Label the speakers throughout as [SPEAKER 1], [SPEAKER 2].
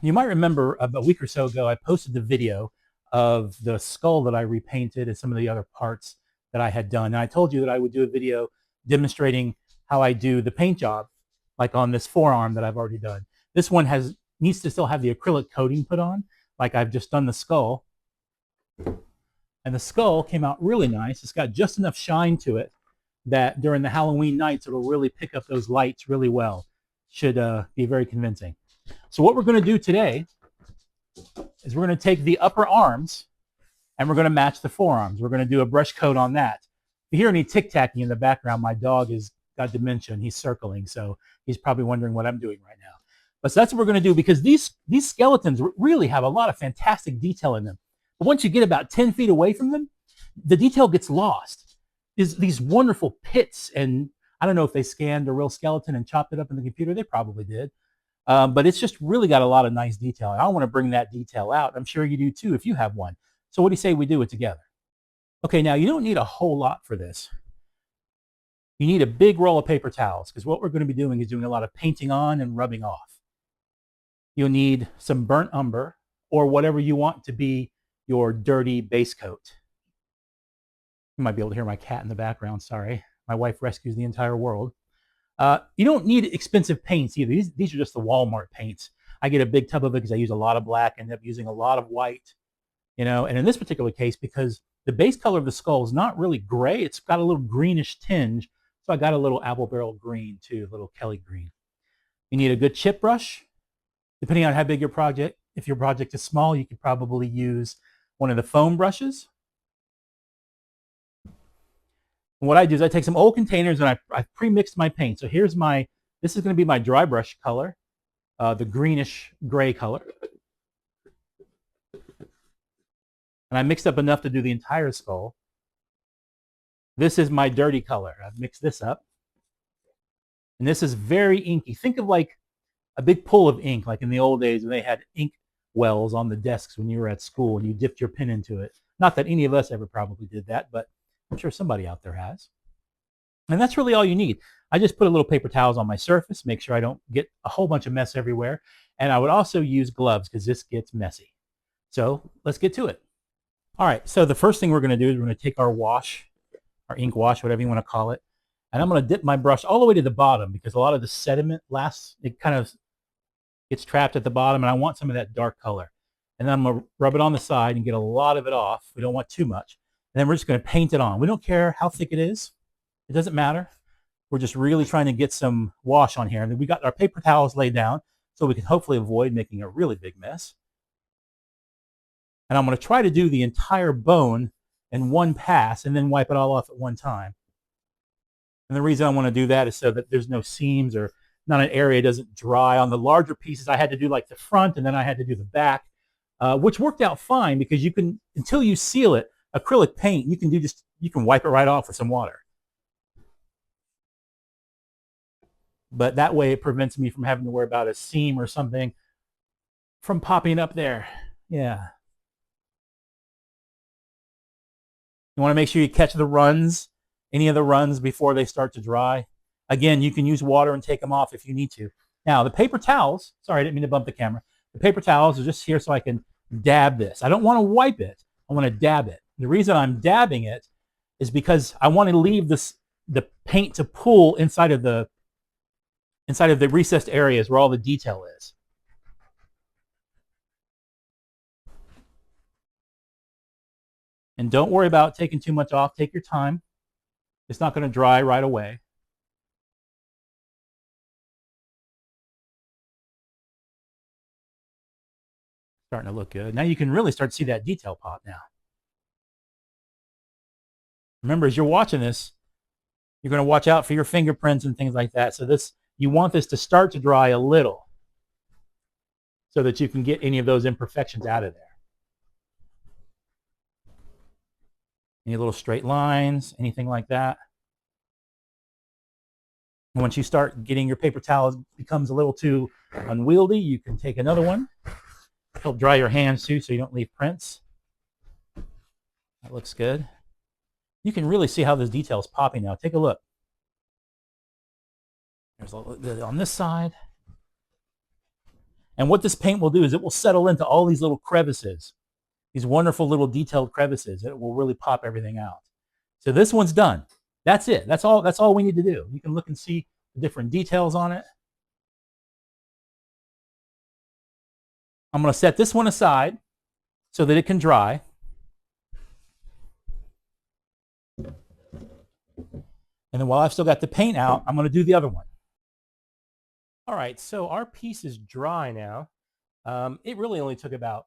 [SPEAKER 1] You might remember a week or so ago, I posted the video of the skull that I repainted and some of the other parts that I had done. And I told you that I would do a video demonstrating how I do the paint job, like on this forearm that I've already done. This one needs to still have the acrylic coating put on, like I've just done the skull. And the skull came out really nice. It's got just enough shine to it that during the Halloween nights, it'll really pick up those lights really well. Should be very convincing. So what we're going to do today is we're going to take the upper arms and we're going to match the forearms. We're going to do a brush coat on that. If you hear any tic-tacking in the background, my dog has got dementia and he's circling, so he's probably wondering what I'm doing right now. But so that's what we're going to do, because these skeletons really have a lot of fantastic detail in them. But once you get about 10 feet away from them, the detail gets lost. These wonderful pits, and I don't know if they scanned a real skeleton and chopped it up in the computer. They probably did. But it's just really got a lot of nice detail. I want to bring that detail out. I'm sure you do too if you have one. So what do you say we do it together? Okay, now you don't need a whole lot for this. You need a big roll of paper towels, because what we're going to be doing is doing a lot of painting on and rubbing off. You'll need some burnt umber or whatever you want to be your dirty base coat. You might be able to hear my cat in the background, sorry. My wife rescues the entire world. You don't need expensive paints either. These are just the Walmart paints. I get a big tub of it because I use a lot of black, end up using a lot of white, and in this particular case, because the base color of the skull is not really gray, it's got a little greenish tinge, so I got a little apple barrel green too, a little Kelly green. You need a good chip brush, depending on how big your project. If your project is small, you could probably use one of the foam brushes. And what I do is I take some old containers and I pre-mixed my paint. So this is going to be my dry brush color, the greenish gray color. And I mixed up enough to do the entire skull. This is my dirty color. I've mixed this up. And this is very inky. Think of like a big pool of ink, like in the old days when they had ink wells on the desks when you were at school and you dipped your pen into it. Not that any of us ever probably did that, but I'm sure somebody out there has. And that's really all you need. I just put a little paper towels on my surface, make sure I don't get a whole bunch of mess everywhere. And I would also use gloves because this gets messy. So let's get to it. All right, so the first thing we're going to do is we're going to take our wash, our ink wash, whatever you want to call it. And I'm going to dip my brush all the way to the bottom because a lot of the sediment it kind of gets trapped at the bottom, and I want some of that dark color. And then I'm going to rub it on the side and get a lot of it off. We don't want too much. And then we're just going to paint it on. We don't care how thick it is. It doesn't matter. We're just really trying to get some wash on here. And then we got our paper towels laid down so we can hopefully avoid making a really big mess. And I'm going to try to do the entire bone in one pass and then wipe it all off at one time. And the reason I want to do that is so that there's no seams or not an area doesn't dry. On the larger pieces, I had to do like the front and then I had to do the back, which worked out fine because you can, until you seal it, acrylic paint, you can wipe it right off with some water. But that way it prevents me from having to worry about a seam or something from popping up there. Yeah. You want to make sure you catch the runs, any of the runs before they start to dry. Again, you can use water and take them off if you need to. Now, the paper towels, sorry, I didn't mean to bump the camera. The paper towels are just here so I can dab this. I don't want to wipe it. I want to dab it. The reason I'm dabbing it is because I want to leave the paint to pool inside of the recessed areas where all the detail is. And don't worry about taking too much off. Take your time. It's not going to dry right away. Starting to look good. Now you can really start to see that detail pop now. Remember, as you're watching this, you're going to watch out for your fingerprints and things like that. So you want this to start to dry a little so that you can get any of those imperfections out of there. Any little straight lines, anything like that. And once you start getting your paper towel becomes a little too unwieldy, you can take another one. Help dry your hands too so you don't leave prints. That looks good. You can really see how this detail is popping now. Take a look. There's a little bit on this side. And what this paint will do is it will settle into all these little crevices, these wonderful little detailed crevices. It will really pop everything out. So this one's done. That's it. That's all we need to do. You can look and see the different details on it. I'm going to set this one aside so that it can dry. And then while I've still got the paint out, I'm going to do the other one. All right, so our piece is dry now. It really only took about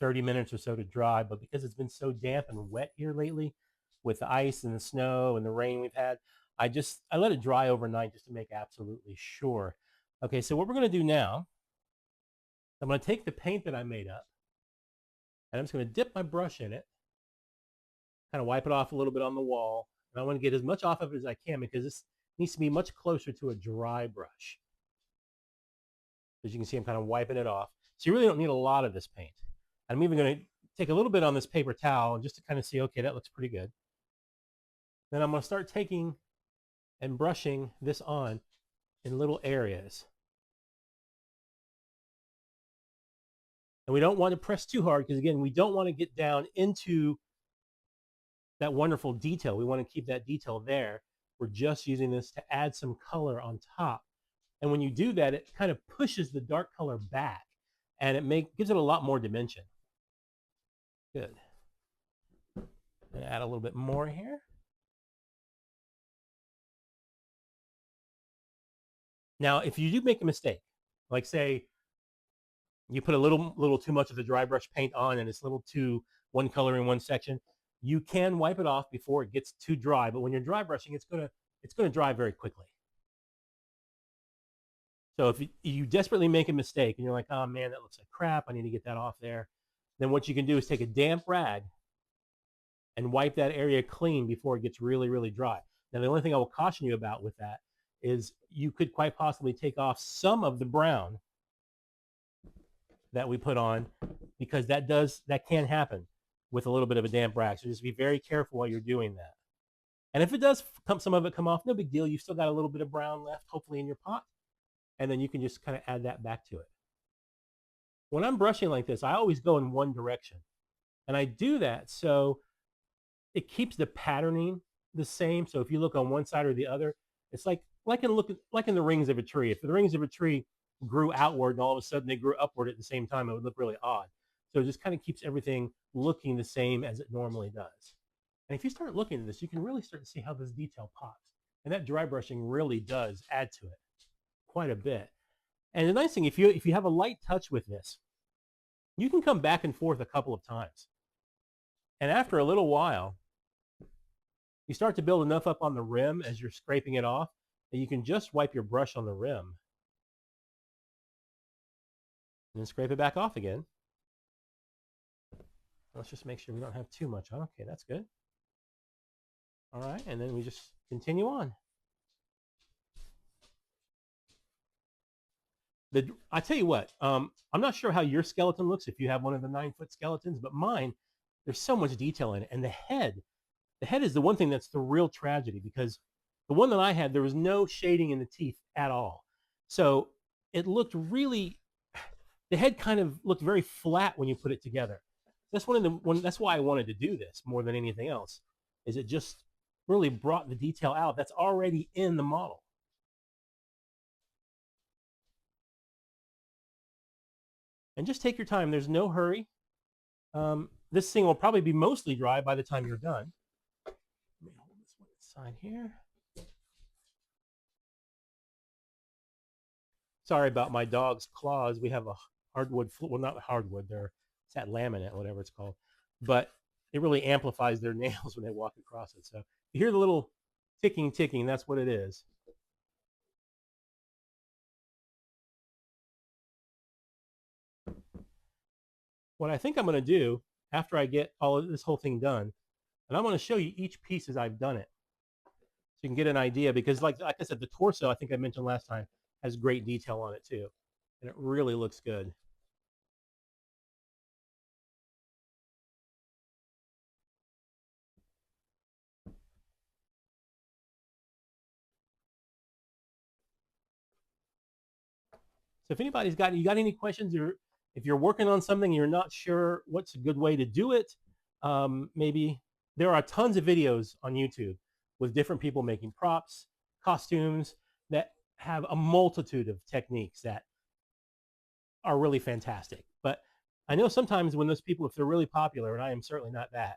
[SPEAKER 1] 30 minutes or so to dry, but because it's been so damp and wet here lately with the ice and the snow and the rain we've had, I let it dry overnight just to make absolutely sure. Okay, so what we're going to do now, I'm going to take the paint that I made up, and I'm just going to dip my brush in it, kind of wipe it off a little bit on the wall, and I want to get as much off of it as I can because this needs to be much closer to a dry brush. As you can see, I'm kind of wiping it off. So you really don't need a lot of this paint. I'm even going to take a little bit on this paper towel just to kind of see, okay, that looks pretty good. Then I'm going to start taking and brushing this on in little areas. And we don't want to press too hard because, again, we don't want to get down into that wonderful detail. We want to keep that detail there. We're just using this to add some color on top. And when you do that, it kind of pushes the dark color back and it gives it a lot more dimension. Good. And add a little bit more here. Now, if you do make a mistake, like say you put a little too much of the dry brush paint on and it's a little too one color in one section, you can wipe it off before it gets too dry. But when you're dry brushing, it's gonna dry very quickly. So if you desperately make a mistake and you're like, oh man, that looks like crap, I need to get that off there, then what you can do is take a damp rag and wipe that area clean before it gets really, really dry. Now, the only thing I will caution you about with that is you could quite possibly take off some of the brown that we put on because that can happen with a little bit of a damp rag. So just be very careful while you're doing that. And if it does some of it come off, no big deal. You've still got a little bit of brown left, hopefully in your pot. And then you can just kind of add that back to it. When I'm brushing like this, I always go in one direction. And I do that so it keeps the patterning the same. So if you look on one side or the other, it's like in the rings of a tree. If the rings of a tree grew outward and all of a sudden they grew upward at the same time, it would look really odd. So it just kind of keeps everything looking the same as it normally does. And if you start looking at this, you can really start to see how this detail pops. And that dry brushing really does add to it quite a bit. And the nice thing, if you have a light touch with this, you can come back and forth a couple of times. And after a little while, you start to build enough up on the rim as you're scraping it off that you can just wipe your brush on the rim and then scrape it back off again. Let's just make sure we don't have too much on. Okay, that's good. All right, and then we just continue on. I tell you what, I'm not sure how your skeleton looks if you have one of the 9-foot skeletons, but mine, there's so much detail in it. And the head is the one thing that's the real tragedy because the one that I had, there was no shading in the teeth at all. So it looked really, the head kind of looked very flat when you put it together. That's that's why I wanted to do this more than anything else, is it just really brought the detail out that's already in the model. And just take your time. There's no hurry. This thing will probably be mostly dry by the time you're done. Let me hold this one aside here. Sorry about my dog's claws. We have a hardwood, well, not hardwood, it's that laminate, whatever it's called. But it really amplifies their nails when they walk across it. So you hear the little ticking, that's what it is. What I think I'm going to do after I get all of this whole thing done, and I'm going to show you each piece as I've done it, so you can get an idea. Because like I said, the torso, I think I mentioned last time, has great detail on it too, and it really looks good. So if anybody's got any questions, or if you're working on something and you're not sure what's a good way to do it, maybe there are tons of videos on YouTube with different people making props, costumes that have a multitude of techniques that are really fantastic. But I know sometimes when those people, if they're really popular, and I am certainly not that,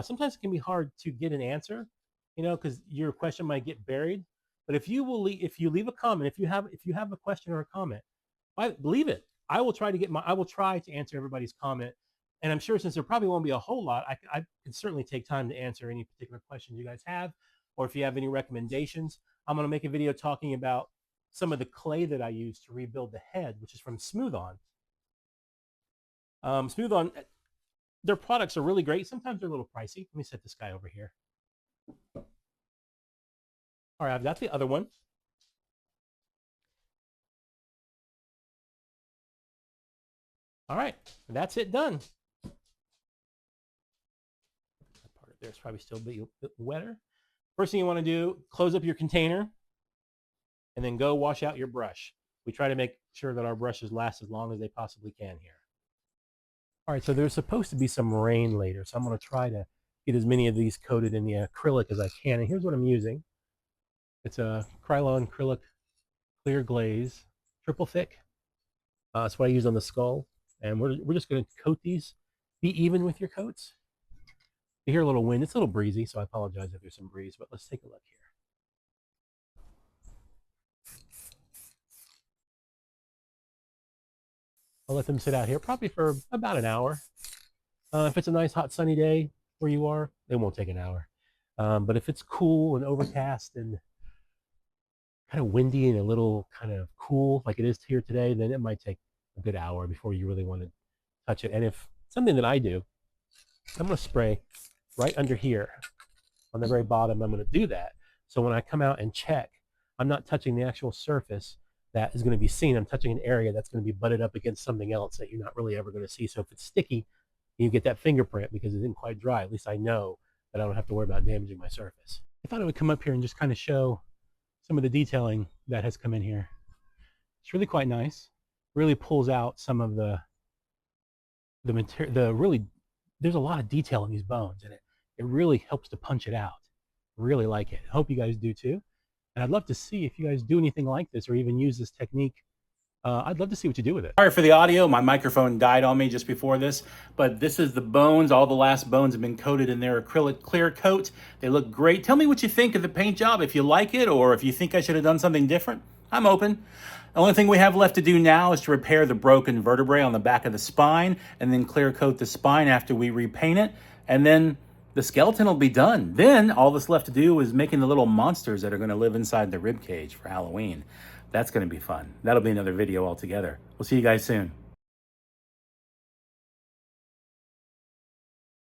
[SPEAKER 1] sometimes it can be hard to get an answer, because your question might get buried. But if you leave a comment, if you have a question or a comment, leave it. I will try to answer everybody's comment. And I'm sure since there probably won't be a whole lot, I can certainly take time to answer any particular questions you guys have, or if you have any recommendations. I'm going to make a video talking about some of the clay that I use to rebuild the head, which is from Smooth On. Smooth On, their products are really great. Sometimes they're a little pricey. Let me set this guy over here. All right, I've got the other one. All right, that's it done. That part of there is probably still a bit wetter. First thing you want to do, close up your container and then go wash out your brush. We try to make sure that our brushes last as long as they possibly can here. All right, so there's supposed to be some rain later, so I'm going to try to get as many of these coated in the acrylic as I can. And here's what I'm using. It's a Krylon acrylic clear glaze, triple thick. That's what I use on the skull. And we're just going to coat these. Be even with your coats. You hear a little wind. It's a little breezy, so I apologize if there's some breeze, but let's take a look here. I'll let them sit out here probably for about an hour. If it's a nice hot sunny day where you are, it won't take an hour. But if it's cool and overcast and kind of windy and a little kind of cool like it is here today, then it might take a good hour before you really want to touch it. And if something that I do, I'm going to spray right under here on the very bottom. I'm going to do that. So when I come out and check, I'm not touching the actual surface that is going to be seen. I'm touching an area that's going to be butted up against something else that you're not really ever going to see. So if it's sticky, you get that fingerprint because it didn't quite dry. At least I know that I don't have to worry about damaging my surface. I thought I would come up here and just kind of show some of the detailing that has come in here. It's really quite nice. Really pulls out some of the material. Really, there's a lot of detail in these bones, and it really helps to punch it out. Really like it. I hope you guys do too. And I'd love to see if you guys do anything like this or even use this technique. I'd love to see what you do with it. Sorry for the audio. My microphone died on me just before this, but this is the bones. All the last bones have been coated in their acrylic clear coat. They look great. Tell me what you think of the paint job, if you like it, or if you think I should have done something different. I'm open. The only thing we have left to do now is to repair the broken vertebrae on the back of the spine and then clear coat the spine after we repaint it. And then the skeleton will be done. Then all that's left to do is making the little monsters that are going to live inside the rib cage for Halloween. That's going to be fun. That'll be another video altogether. We'll see you guys soon.